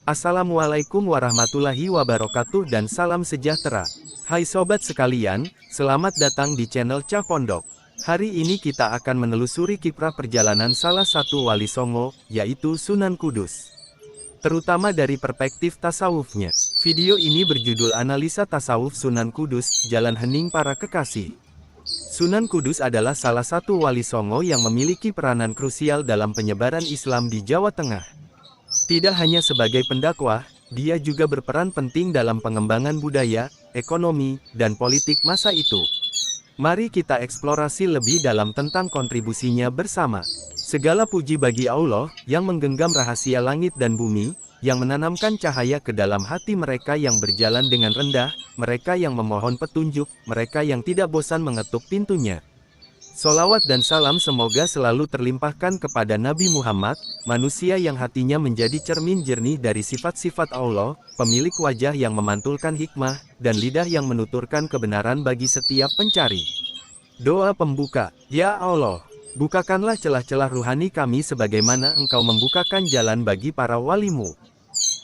Assalamualaikum warahmatullahi wabarakatuh dan salam sejahtera. Hai sobat sekalian, selamat datang di channel Cah Pondok. Hari ini kita akan menelusuri kiprah perjalanan salah satu wali Songo, yaitu Sunan Kudus. Terutama dari perspektif tasawufnya. Video ini berjudul Analisa Tasawuf Sunan Kudus, Jalan Hening Para Kekasih. Sunan Kudus adalah salah satu wali Songo yang memiliki peranan krusial dalam penyebaran Islam di Jawa Tengah. Tidak hanya sebagai pendakwah, dia juga berperan penting dalam pengembangan budaya, ekonomi, dan politik masa itu. Mari kita eksplorasi lebih dalam tentang kontribusinya bersama. Segala puji bagi Allah, yang menggenggam rahasia langit dan bumi, yang menanamkan cahaya ke dalam hati mereka yang berjalan dengan rendah, mereka yang memohon petunjuk, mereka yang tidak bosan mengetuk pintunya. Sholawat dan salam semoga selalu terlimpahkan kepada Nabi Muhammad, manusia yang hatinya menjadi cermin jernih dari sifat-sifat Allah, pemilik wajah yang memantulkan hikmah, dan lidah yang menuturkan kebenaran bagi setiap pencari. Doa pembuka, Ya Allah, bukakanlah celah-celah ruhani kami sebagaimana Engkau membukakan jalan bagi para walimu.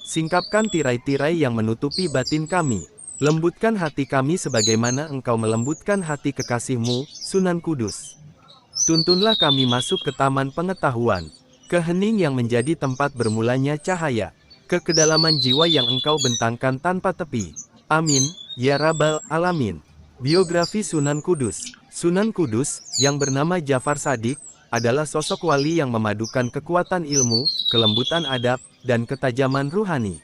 Singkapkan tirai-tirai yang menutupi batin kami. Lembutkan hati kami sebagaimana Engkau melembutkan hati kekasih-Mu, Sunan Kudus. Tuntunlah kami masuk ke taman pengetahuan, ke hening yang menjadi tempat bermulanya cahaya, ke kedalaman jiwa yang Engkau bentangkan tanpa tepi. Amin, ya Rabbal Alamin. Biografi Sunan Kudus. Sunan Kudus, yang bernama Jafar Shadiq, adalah sosok wali yang memadukan kekuatan ilmu, kelembutan adab, dan ketajaman ruhani.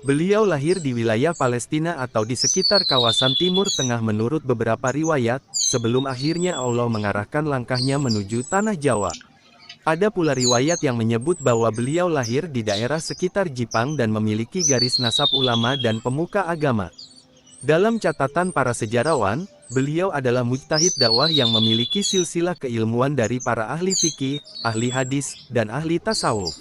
Beliau lahir di wilayah Palestina atau di sekitar kawasan Timur Tengah menurut beberapa riwayat, sebelum akhirnya Allah mengarahkan langkahnya menuju Tanah Jawa. Ada pula riwayat yang menyebut bahwa beliau lahir di daerah sekitar Jipang dan memiliki garis nasab ulama dan pemuka agama. Dalam catatan para sejarawan, beliau adalah mujtahid dakwah yang memiliki silsilah keilmuan dari para ahli fikih, ahli hadis, dan ahli tasawuf.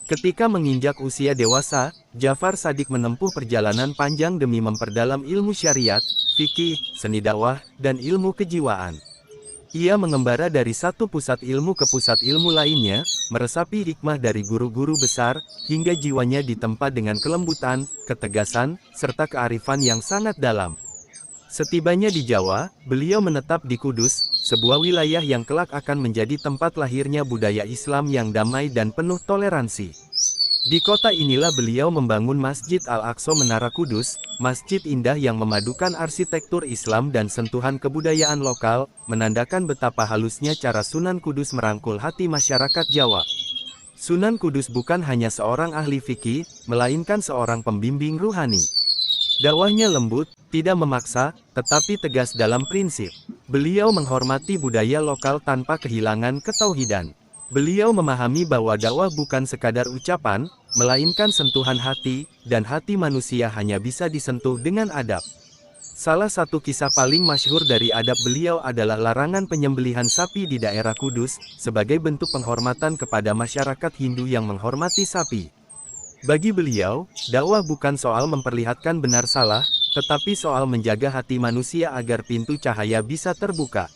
Ketika menginjak usia dewasa, Jafar Shadiq menempuh perjalanan panjang demi memperdalam ilmu syariat, fikih, seni dakwah, dan ilmu kejiwaan. Ia mengembara dari satu pusat ilmu ke pusat ilmu lainnya, meresapi hikmah dari guru-guru besar, hingga jiwanya ditempa dengan kelembutan, ketegasan, serta kearifan yang sangat dalam. Setibanya di Jawa, beliau menetap di Kudus, sebuah wilayah yang kelak akan menjadi tempat lahirnya budaya Islam yang damai dan penuh toleransi. Di kota inilah beliau membangun Masjid Al-Aqsa Menara Kudus, masjid indah yang memadukan arsitektur Islam dan sentuhan kebudayaan lokal, menandakan betapa halusnya cara Sunan Kudus merangkul hati masyarakat Jawa. Sunan Kudus bukan hanya seorang ahli fikih, melainkan seorang pembimbing ruhani. Dakwahnya lembut, tidak memaksa, tetapi tegas dalam prinsip. Beliau menghormati budaya lokal tanpa kehilangan ketauhidan. Beliau memahami bahwa dakwah bukan sekadar ucapan, melainkan sentuhan hati, dan hati manusia hanya bisa disentuh dengan adab. Salah satu kisah paling masyhur dari adab beliau adalah larangan penyembelihan sapi di daerah Kudus, sebagai bentuk penghormatan kepada masyarakat Hindu yang menghormati sapi. Bagi beliau, dakwah bukan soal memperlihatkan benar salah, tetapi soal menjaga hati manusia agar pintu cahaya bisa terbuka.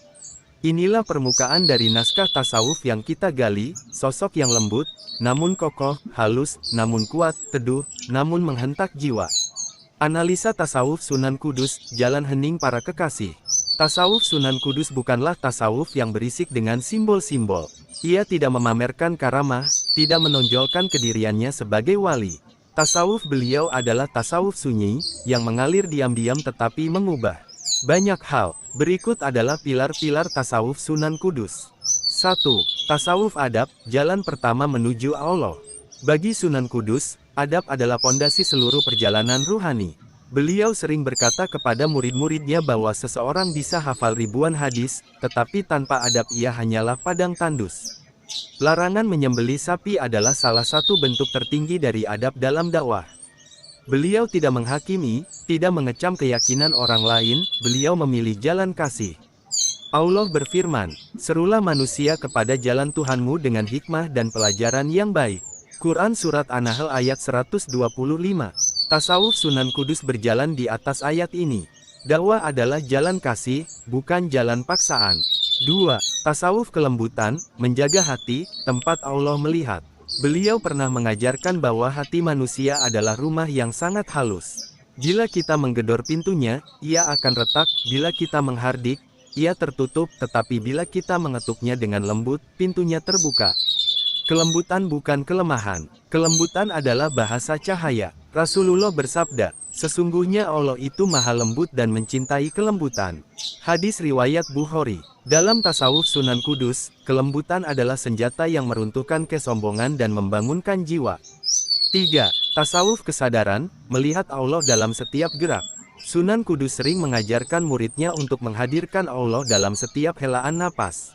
Inilah permukaan dari naskah tasawuf yang kita gali, sosok yang lembut, namun kokoh, halus, namun kuat, teduh, namun menghentak jiwa. Analisa tasawuf Sunan Kudus, Jalan Hening Para Kekasih. Tasawuf Sunan Kudus bukanlah tasawuf yang berisik dengan simbol-simbol. Ia tidak memamerkan karamah, tidak menonjolkan kediriannya sebagai wali. Tasawuf beliau adalah tasawuf sunyi, yang mengalir diam-diam tetapi mengubah banyak hal. Berikut adalah pilar-pilar tasawuf Sunan Kudus. 1. Tasawuf adab, jalan pertama menuju Allah. Bagi Sunan Kudus, adab adalah pondasi seluruh perjalanan ruhani. Beliau sering berkata kepada murid-muridnya bahwa seseorang bisa hafal ribuan hadis, tetapi tanpa adab ia hanyalah padang tandus. Larangan menyembelih sapi adalah salah satu bentuk tertinggi dari adab dalam dakwah. Beliau tidak menghakimi, tidak mengecam keyakinan orang lain, beliau memilih jalan kasih. Allah berfirman, serulah manusia kepada jalan Tuhanmu dengan hikmah dan pelajaran yang baik. Quran Surat An-Nahl ayat 125. Tasawuf Sunan Kudus berjalan di atas ayat ini. Dakwah adalah jalan kasih, bukan jalan paksaan. 2. Tasawuf kelembutan, menjaga hati, tempat Allah melihat. Beliau pernah mengajarkan bahwa hati manusia adalah rumah yang sangat halus. Bila kita menggedor pintunya, ia akan retak; bila kita menghardik, ia tertutup; tetapi bila kita mengetuknya dengan lembut, pintunya terbuka. Kelembutan bukan kelemahan. Kelembutan adalah bahasa cahaya. Rasulullah bersabda, "Sesungguhnya Allah itu maha lembut dan mencintai kelembutan." Hadis riwayat Bukhari. Dalam tasawuf Sunan Kudus, kelembutan adalah senjata yang meruntuhkan kesombongan dan membangunkan jiwa. 3. Tasawuf kesadaran, melihat Allah dalam setiap gerak. Sunan Kudus sering mengajarkan muridnya untuk menghadirkan Allah dalam setiap helaan napas.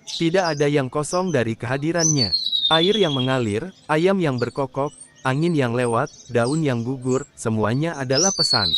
Tidak ada yang kosong dari kehadirannya. Air yang mengalir, ayam yang berkokok, angin yang lewat, daun yang gugur, semuanya adalah pesan.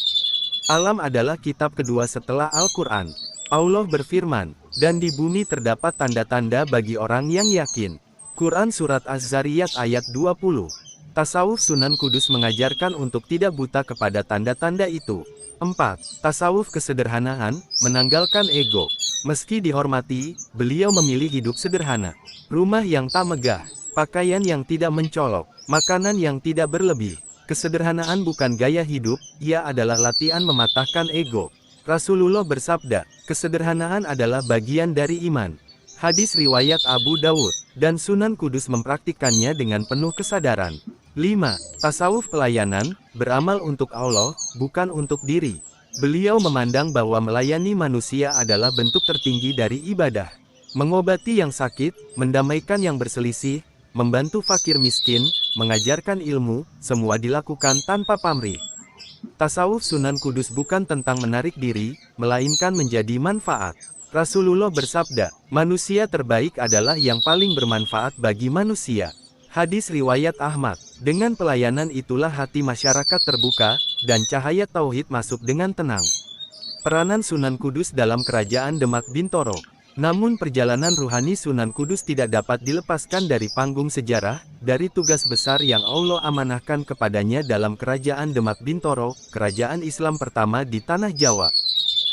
Alam adalah kitab kedua setelah Al-Quran. Allah berfirman, "Dan di bumi terdapat tanda-tanda bagi orang yang yakin." Quran Surat Az-Zariyat ayat 20. Tasawuf Sunan Kudus mengajarkan untuk tidak buta kepada tanda-tanda itu. 4. Tasawuf kesederhanaan, menanggalkan ego. Meski dihormati, beliau memilih hidup sederhana. Rumah yang tak megah, pakaian yang tidak mencolok, makanan yang tidak berlebih. Kesederhanaan bukan gaya hidup, ia adalah latihan mematahkan ego. Rasulullah bersabda, "Kesederhanaan adalah bagian dari iman." Hadis riwayat Abu Dawud, dan Sunan Kudus mempraktikkannya dengan penuh kesadaran. 5. Tasawuf pelayanan, beramal untuk Allah, bukan untuk diri. Beliau memandang bahwa melayani manusia adalah bentuk tertinggi dari ibadah. Mengobati yang sakit, mendamaikan yang berselisih, membantu fakir miskin, mengajarkan ilmu, semua dilakukan tanpa pamrih. Tasawuf Sunan Kudus bukan tentang menarik diri, melainkan menjadi manfaat. Rasulullah bersabda, "Manusia terbaik adalah yang paling bermanfaat bagi manusia." Hadis riwayat Ahmad. Dengan pelayanan itulah hati masyarakat terbuka, dan cahaya tauhid masuk dengan tenang. Peranan Sunan Kudus dalam kerajaan Demak Bintoro. Namun perjalanan ruhani Sunan Kudus tidak dapat dilepaskan dari panggung sejarah, dari tugas besar yang Allah amanahkan kepadanya dalam kerajaan Demak Bintoro, kerajaan Islam pertama di tanah Jawa.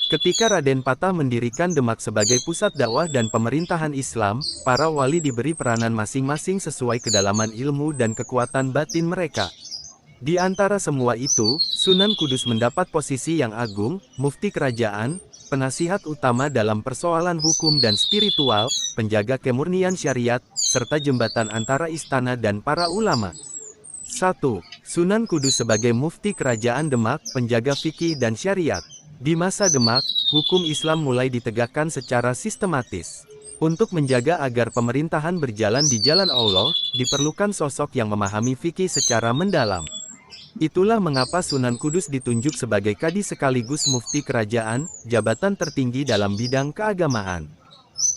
Ketika Raden Patah mendirikan Demak sebagai pusat dakwah dan pemerintahan Islam, para wali diberi peranan masing-masing sesuai kedalaman ilmu dan kekuatan batin mereka. Di antara semua itu, Sunan Kudus mendapat posisi yang agung, mufti kerajaan, penasihat utama dalam persoalan hukum dan spiritual, penjaga kemurnian syariat, serta jembatan antara istana dan para ulama. 1. Sunan Kudus sebagai mufti kerajaan Demak, penjaga fikih dan syariat. Di masa Demak, hukum Islam mulai ditegakkan secara sistematis. Untuk menjaga agar pemerintahan berjalan di jalan Allah, diperlukan sosok yang memahami fikih secara mendalam. Itulah mengapa Sunan Kudus ditunjuk sebagai kadi sekaligus mufti kerajaan, jabatan tertinggi dalam bidang keagamaan.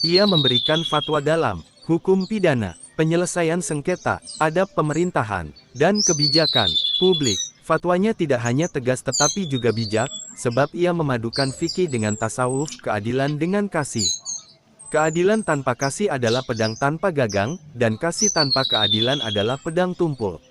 Ia memberikan fatwa dalam hukum pidana, penyelesaian sengketa, adab pemerintahan, dan kebijakan publik. Fatwanya tidak hanya tegas tetapi juga bijak, sebab ia memadukan fikih dengan tasawuf, keadilan dengan kasih. Keadilan tanpa kasih adalah pedang tanpa gagang, dan kasih tanpa keadilan adalah pedang tumpul.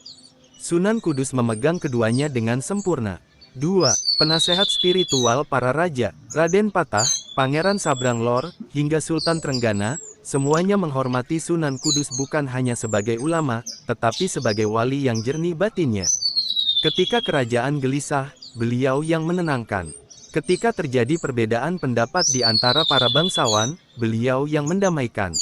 Sunan Kudus memegang keduanya dengan sempurna. 2. Penasehat spiritual para raja, Raden Patah, Pangeran Sabranglor, hingga Sultan Trenggana, semuanya menghormati Sunan Kudus bukan hanya sebagai ulama, tetapi sebagai wali yang jernih batinnya. Ketika kerajaan gelisah, beliau yang menenangkan. Ketika terjadi perbedaan pendapat di antara para bangsawan, beliau yang mendamaikan.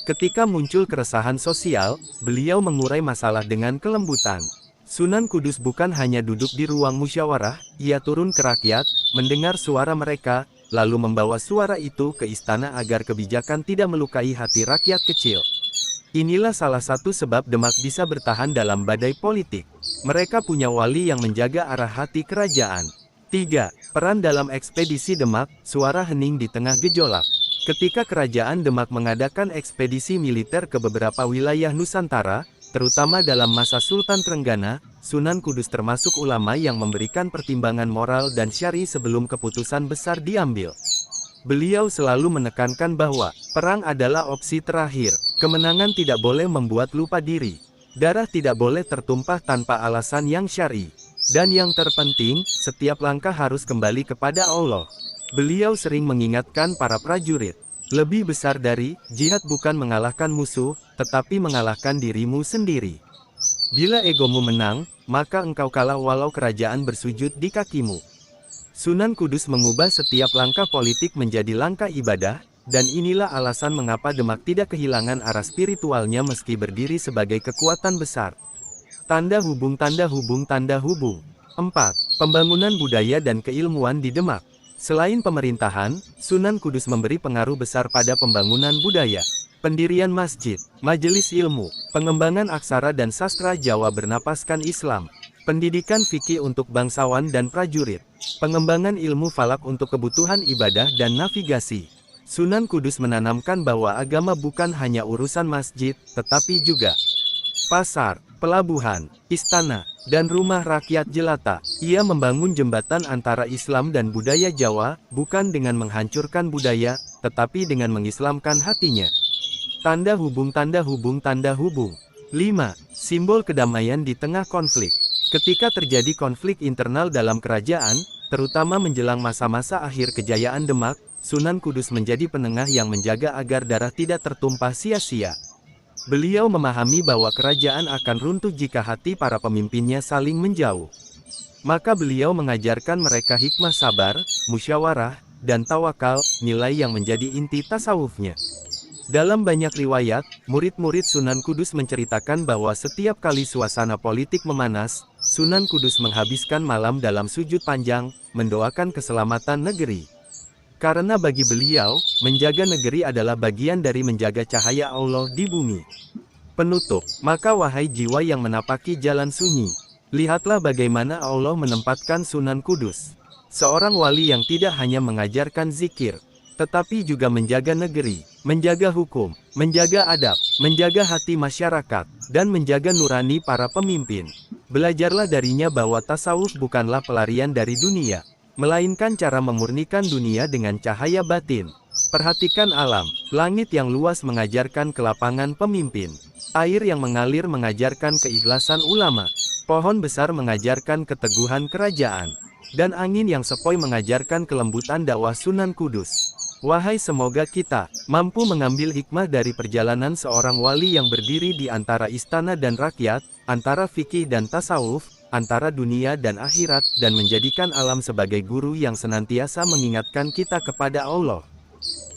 Ketika muncul keresahan sosial, beliau mengurai masalah dengan kelembutan. Sunan Kudus bukan hanya duduk di ruang musyawarah, ia turun ke rakyat, mendengar suara mereka, lalu membawa suara itu ke istana agar kebijakan tidak melukai hati rakyat kecil. Inilah salah satu sebab Demak bisa bertahan dalam badai politik. Mereka punya wali yang menjaga arah hati kerajaan. 3. Peran dalam ekspedisi Demak, suara hening di tengah gejolak. Ketika kerajaan Demak mengadakan ekspedisi militer ke beberapa wilayah Nusantara, terutama dalam masa Sultan Trenggana, Sunan Kudus termasuk ulama yang memberikan pertimbangan moral dan syar'i sebelum keputusan besar diambil. Beliau selalu menekankan bahwa perang adalah opsi terakhir. Kemenangan tidak boleh membuat lupa diri. Darah tidak boleh tertumpah tanpa alasan yang syar'i. Dan yang terpenting, setiap langkah harus kembali kepada Allah. Beliau sering mengingatkan para prajurit, Lebih besar dari jihad bukan mengalahkan musuh, tetapi mengalahkan dirimu sendiri. Bila egomu menang, maka engkau kalah walau kerajaan bersujud di kakimu. Sunan Kudus mengubah setiap langkah politik menjadi langkah ibadah, dan inilah alasan mengapa Demak tidak kehilangan arah spiritualnya meski berdiri sebagai kekuatan besar. Tanda hubung tanda hubung tanda hubung. 4. Pembangunan budaya dan keilmuan di Demak. Selain pemerintahan, Sunan Kudus memberi pengaruh besar pada pembangunan budaya, pendirian masjid, majelis ilmu, pengembangan aksara dan sastra Jawa bernapaskan Islam, pendidikan fikih untuk bangsawan dan prajurit, pengembangan ilmu falak untuk kebutuhan ibadah dan navigasi. Sunan Kudus menanamkan bahwa agama bukan hanya urusan masjid, tetapi juga pasar, pelabuhan, istana, dan rumah rakyat jelata. Ia membangun jembatan antara Islam dan budaya Jawa, bukan dengan menghancurkan budaya, tetapi dengan mengislamkan hatinya. Tanda hubung tanda hubung tanda hubung. 5. Simbol kedamaian di tengah konflik. Ketika terjadi konflik internal dalam kerajaan, terutama menjelang masa-masa akhir kejayaan Demak, Sunan Kudus menjadi penengah yang menjaga agar darah tidak tertumpah sia-sia. Beliau memahami bahwa kerajaan akan runtuh jika hati para pemimpinnya saling menjauh. Maka beliau mengajarkan mereka hikmah sabar, musyawarah, dan tawakal, nilai yang menjadi inti tasawufnya. Dalam banyak riwayat, murid-murid Sunan Kudus menceritakan bahwa setiap kali suasana politik memanas, Sunan Kudus menghabiskan malam dalam sujud panjang, mendoakan keselamatan negeri. Karena bagi beliau, menjaga negeri adalah bagian dari menjaga cahaya Allah di bumi. Penutup, maka wahai jiwa yang menapaki jalan sunyi, lihatlah bagaimana Allah menempatkan Sunan Kudus, seorang wali yang tidak hanya mengajarkan zikir, tetapi juga menjaga negeri, menjaga hukum, menjaga adab, menjaga hati masyarakat, dan menjaga nurani para pemimpin. Belajarlah darinya bahwa tasawuf bukanlah pelarian dari dunia, melainkan cara memurnikan dunia dengan cahaya batin. Perhatikan alam, langit yang luas mengajarkan kelapangan pemimpin, air yang mengalir mengajarkan keikhlasan ulama, pohon besar mengajarkan keteguhan kerajaan, dan angin yang sepoi mengajarkan kelembutan dakwah Sunan Kudus. Wahai, semoga kita mampu mengambil hikmah dari perjalanan seorang wali yang berdiri di antara istana dan rakyat, antara fikih dan tasawuf, antara dunia dan akhirat, dan menjadikan alam sebagai guru yang senantiasa mengingatkan kita kepada Allah.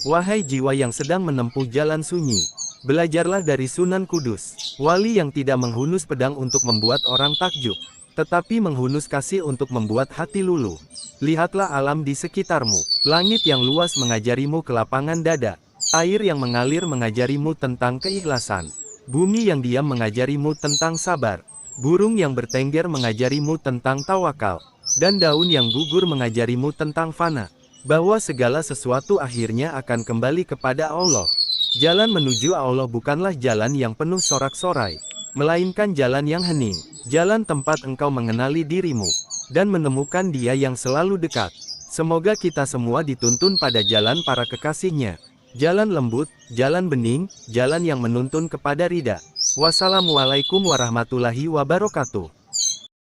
Wahai jiwa yang sedang menempuh jalan sunyi, belajarlah dari Sunan Kudus, wali yang tidak menghunus pedang untuk membuat orang takjub, tetapi menghunus kasih untuk membuat hati luluh. Lihatlah alam di sekitarmu, langit yang luas mengajarimu kelapangan dada, air yang mengalir mengajarimu tentang keikhlasan, bumi yang diam mengajarimu tentang sabar, burung yang bertengger mengajarimu tentang tawakal, dan daun yang gugur mengajarimu tentang fana, bahwa segala sesuatu akhirnya akan kembali kepada Allah. Jalan menuju Allah bukanlah jalan yang penuh sorak-sorai, melainkan jalan yang hening, jalan tempat engkau mengenali dirimu, dan menemukan Dia yang selalu dekat. Semoga kita semua dituntun pada jalan para kekasihnya, jalan lembut, jalan bening, jalan yang menuntun kepada ridha. Wassalamualaikum warahmatullahi wabarakatuh.